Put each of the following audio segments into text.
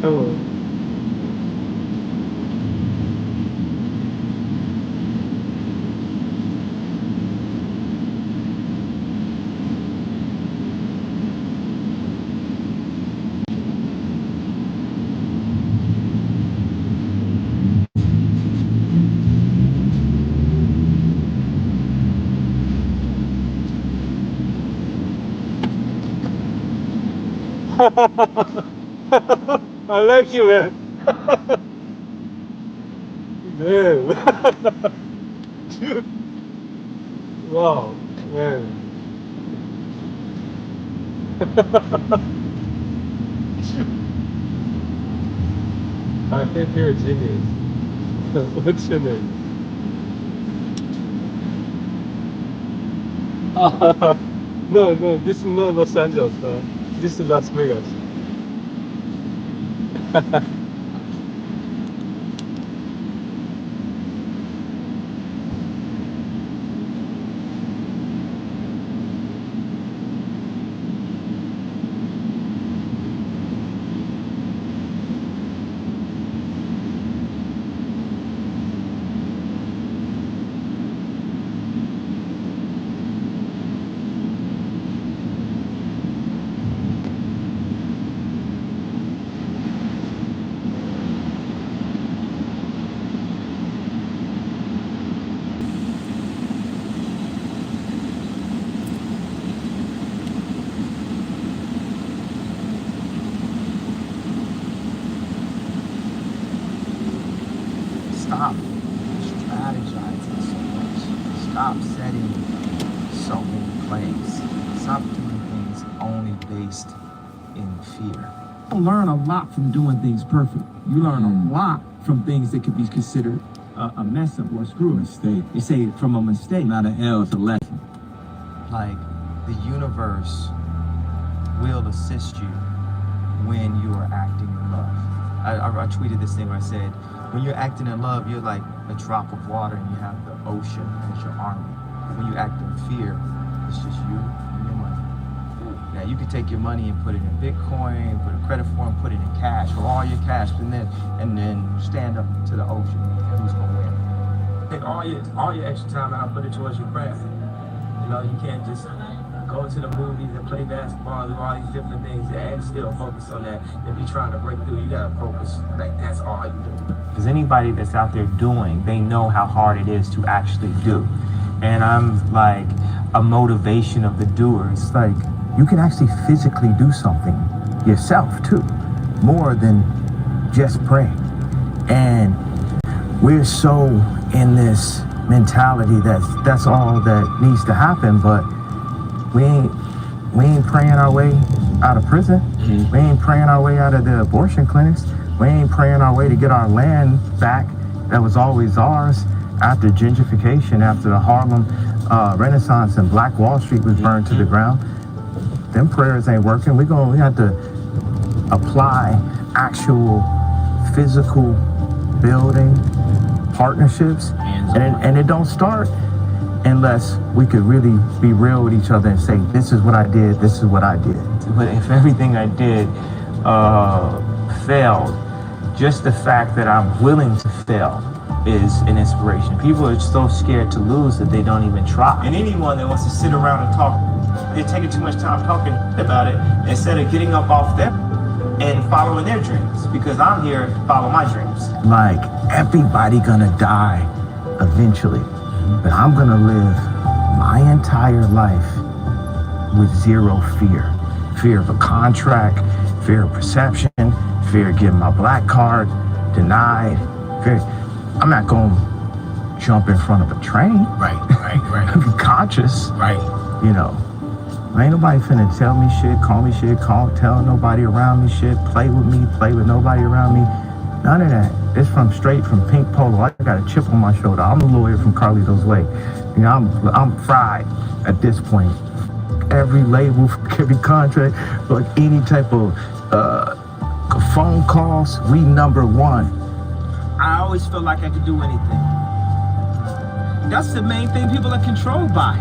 Oh. I like you, man. Man. Dude. Wow, man. I think you're a genius. What's your name? No, no, this is not Los Angeles. This is Las Vegas. Stop strategizing so much. Stop setting so many plans. Stop doing things only based in fear. You learn a lot from doing things perfect. You learn a lot from things that could be considered a mess up or a screw up. Mistake. You say from a mistake, not an L, it's a lesson. Like, the universe will assist you when you are acting in love. I tweeted this thing where I said, when you're acting in love, you're like a drop of water and you have the ocean as your army. When you act in fear, it's just you and your money. Now, you can take your money and put it in Bitcoin, put a credit form, put it in cash, or all your cash, and then stand up to the ocean, and who's gonna win? Take all your extra time out, put it towards your craft. You know, you can't just go to the movies and play basketball and do all these different things and still focus on that. If you're trying to break through, you gotta focus. Like, that's all you do. Because anybody that's out there doing, they know how hard it is to actually do. And I'm like a motivation of the doers. It's like, you can actually physically do something yourself too, more than just praying. And we're so in this mentality that's all that needs to happen, but we ain't praying our way out of prison. We ain't praying our way out of the abortion clinics. We ain't praying our way to get our land back that was always ours after gentrification, after the Harlem Renaissance and Black Wall Street was burned to the ground. Them prayers ain't working. We have to apply actual physical building partnerships, and it don't start unless we could really be real with each other and say, this is what I did, this is what I did. But if everything I did failed, just the fact that I'm willing to fail is an inspiration. People are so scared to lose that they don't even try. And anyone that wants to sit around and talk, they're taking too much time talking about it instead of getting up off them and following their dreams, because I'm here to follow my dreams. Like, everybody gonna die eventually, but I'm gonna live my entire life with zero fear. Fear of a contract, fear of perception, fear of getting my black card denied. I'm not gonna jump in front of a train. Right. Be conscious. Right. You know, ain't nobody finna tell me shit, call me shit, tell nobody around me shit, play with me, play with nobody around me. None of that. It's straight from Pink Polo. I got a chip on my shoulder. I'm a lawyer from Carlito's Way. You know, I'm fried at this point. Every label, every contract, like any type of phone calls, we number one. I always feel like I could do anything. That's the main thing people are controlled by.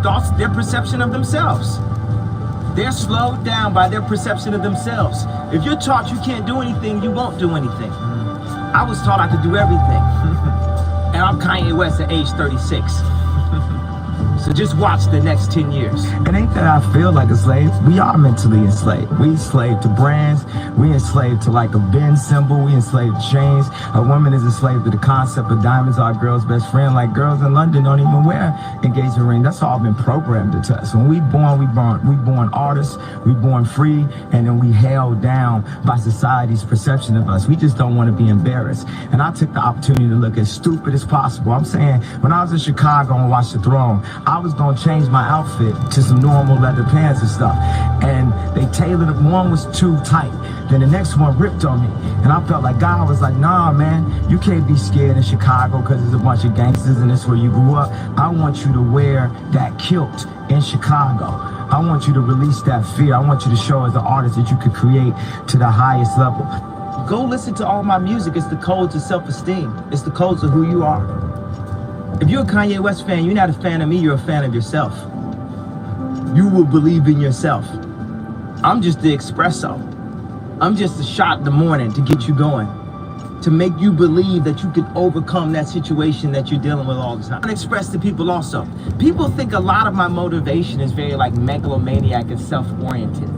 Thoughts, their perception of themselves. They're slowed down by their perception of themselves. If you're taught you can't do anything, you won't do anything. I was taught I could do everything. And I'm Kanye West at age 36. So just watch the next 10 years. It ain't that I feel like a slave. We are mentally enslaved. We enslaved to brands. We enslaved to like a Benz symbol. We enslaved to chains. A woman is enslaved to the concept of diamonds are a girl's best friend. Like girls in London don't even wear engagement ring. That's all been programmed into us. When we born artists. We born free, and then we held down by society's perception of us. We just don't want to be embarrassed. And I took the opportunity to look as stupid as possible. I'm saying when I was in Chicago and watched The Throne, I was gonna change my outfit to some normal leather pants and stuff. And they tailored it. One was too tight. Then the next one ripped on me. And I felt like God was like, nah, man, you can't be scared in Chicago because there's a bunch of gangsters and that's where you grew up. I want you to wear that kilt in Chicago. I want you to release that fear. I want you to show as an artist that you could create to the highest level. Go listen to all my music. It's the codes of self-esteem. It's the codes of who you are. If you're a Kanye West fan, you're not a fan of me, you're a fan of yourself. You will believe in yourself. I'm just the espresso. I'm just a shot in the morning to get you going, to make you believe that you can overcome that situation that you're dealing with all the time. I express to people also. People think a lot of my motivation is very like megalomaniac and self-oriented.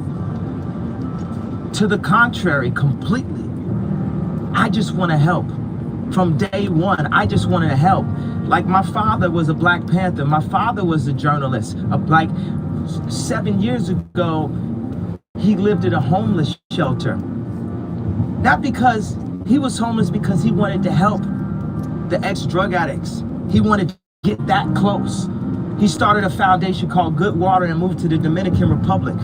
To the contrary, completely. I just want to help. From day one, I just wanted to help. Like my father was a Black Panther. My father was a journalist. Like 7 years ago, he lived in a homeless shelter. Not because he was homeless, because he wanted to help the ex-drug addicts. He wanted to get that close. He started a foundation called Good Water and moved to the Dominican Republic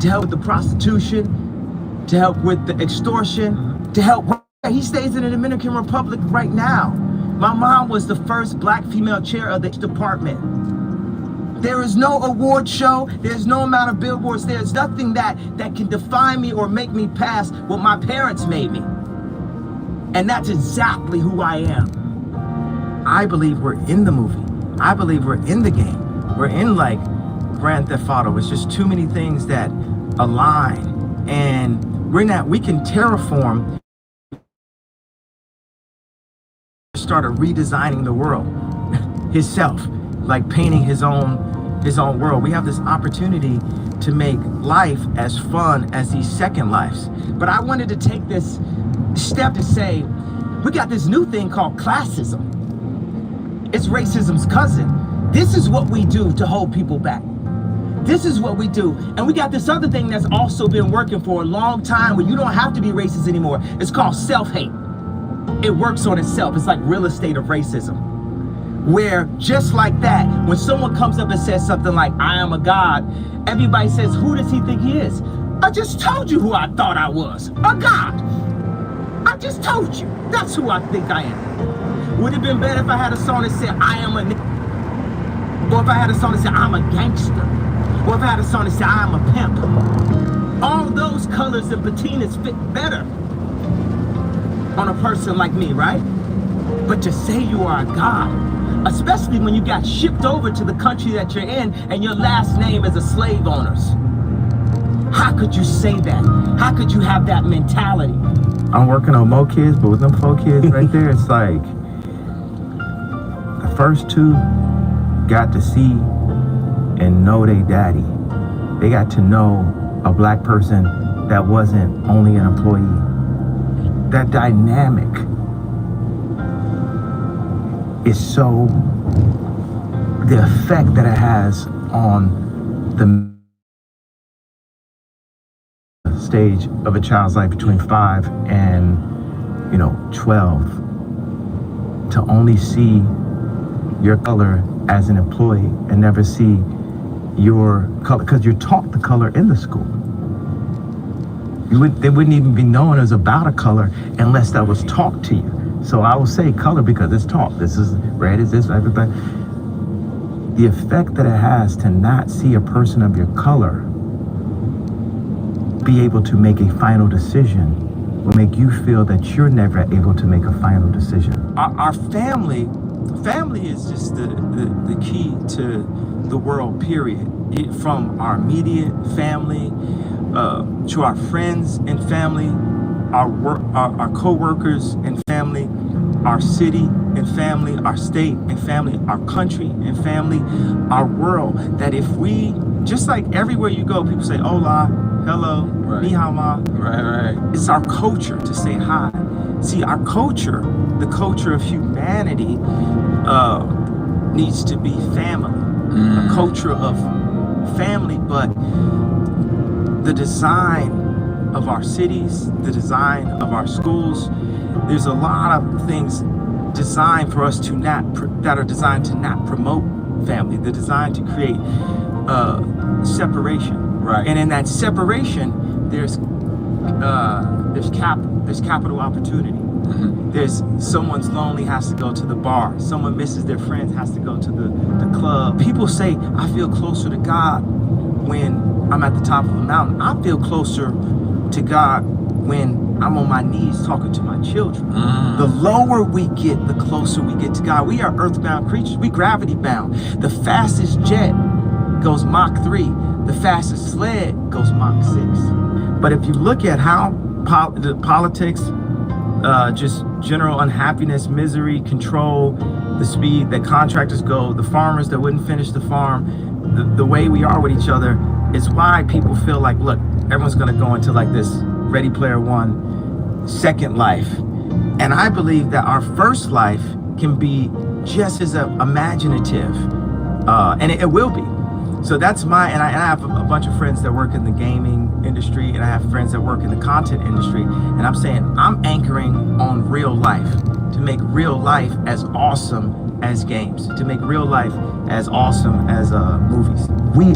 to help with the prostitution, to help with the extortion, to help. He stays in the Dominican Republic right now. My mom was the first Black female chair of the department. There is no award show. There's no amount of billboards. There's nothing that can define me or make me pass what my parents made me. And that's exactly who I am. I believe we're in the movie. I believe we're in the game. We're in like Grand Theft Auto. It's just too many things that align, and we can terraform. Started redesigning the world himself, like painting his own world. We have this opportunity to make life as fun as these second lives. But I wanted to take this step to say, we got this new thing called classism. It's racism's cousin. This is what we do to hold people back. This is what we do. And we got this other thing that's also been working for a long time where you don't have to be racist anymore. It's called self-hate. It works on itself. It's like real estate of racism, where just like that, when someone comes up and says something like, I am a god, everybody says, who does he think he is? I just told you who I thought I was, a god. I just told you, that's who I think I am. Would it have been better if I had a song that said, I am a nigga? Or if I had a song that said, I'm a gangster? Or if I had a song that said, I am a pimp? All those colors and patinas fit better on a person like me, right? But to say you are a god, especially when you got shipped over to the country that you're in and your last name is a slave owner's. How could you say that? How could you have that mentality? I'm working on more kids, but with them 4 kids right there, it's like the first 2 got to see and know they daddy. They got to know a Black person that wasn't only an employee. That dynamic is so, the effect that it has on the stage of a child's life between 5 and 12, to only see your color as an employee and never see your color, because you're taught the color in the school. They wouldn't even be known as about a color unless that was taught to you. So I will say color because it's taught. This is red, is this, everything. The effect that it has to not see a person of your color be able to make a final decision will make you feel that you're never able to make a final decision. Our family is just the key to the world, period. From our immediate family, to our friends and family, our co-workers and family, our city and family, our state and family, our country and family, our world. That if we, just like everywhere you go, people say hola, hello, Right. ni hao ma. Right. It's our culture to say hi. See, our culture, the culture of humanity, needs to be family, a culture of family. But the design of our cities, the design of our schools, there's a lot of things designed for us to that are designed to not promote family. They're designed to create separation. Right. And in that separation, there's capital opportunity. There's someone's lonely, has to go to the bar. Someone misses their friends, has to go to the club. People say, I feel closer to God when I'm at the top of a mountain. I feel closer to God when I'm on my knees talking to my children. The lower we get, the closer we get to God. We are earthbound creatures. We gravity bound. The fastest jet goes Mach 3. The fastest sled goes Mach 6. But if you look at how the politics, just general unhappiness, misery, control, the speed that contractors go, the farmers that wouldn't finish the farm, the way we are with each other, is why people feel like, look, everyone's gonna go into like this Ready Player One second life. And I believe that our first life can be just as imaginative, and it will be. So that's and I have a bunch of friends that work in the gaming industry, and I have friends that work in the content industry, and I'm saying I'm anchoring on real life, to make real life as awesome as games, to make real life as awesome as movies. We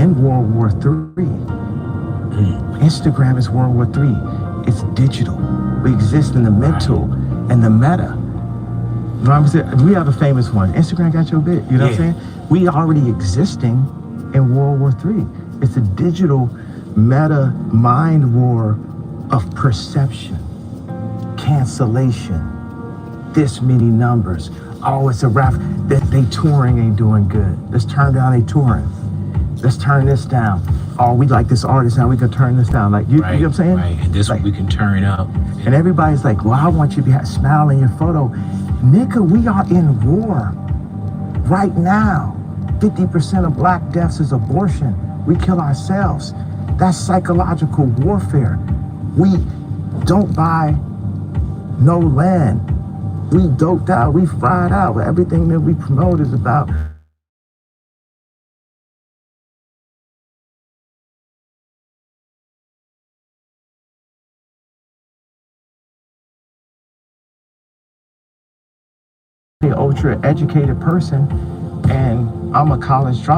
in World War III. Instagram is World War III. It's digital. We exist in the mental and the meta. You know what I'm saying? We have a famous one. Instagram got your bit. You know what I'm saying? We already existing in World War III. It's a digital meta mind war of perception, cancellation, this many numbers. Oh, it's a rap. They touring ain't doing good. Let's turn down they touring. Let's turn this down. Oh, we like this artist now, we can turn this down. Like, you know what I'm saying? Right, and this one we can turn up. And everybody's like, well, I want you to be smiling in your photo. Nigga, we are in war right now. 50% of black deaths is abortion. We kill ourselves. That's psychological warfare. We don't buy no land. We doped out, we fried out. Everything that we promote is about ultra educated person, and I'm a college dropout.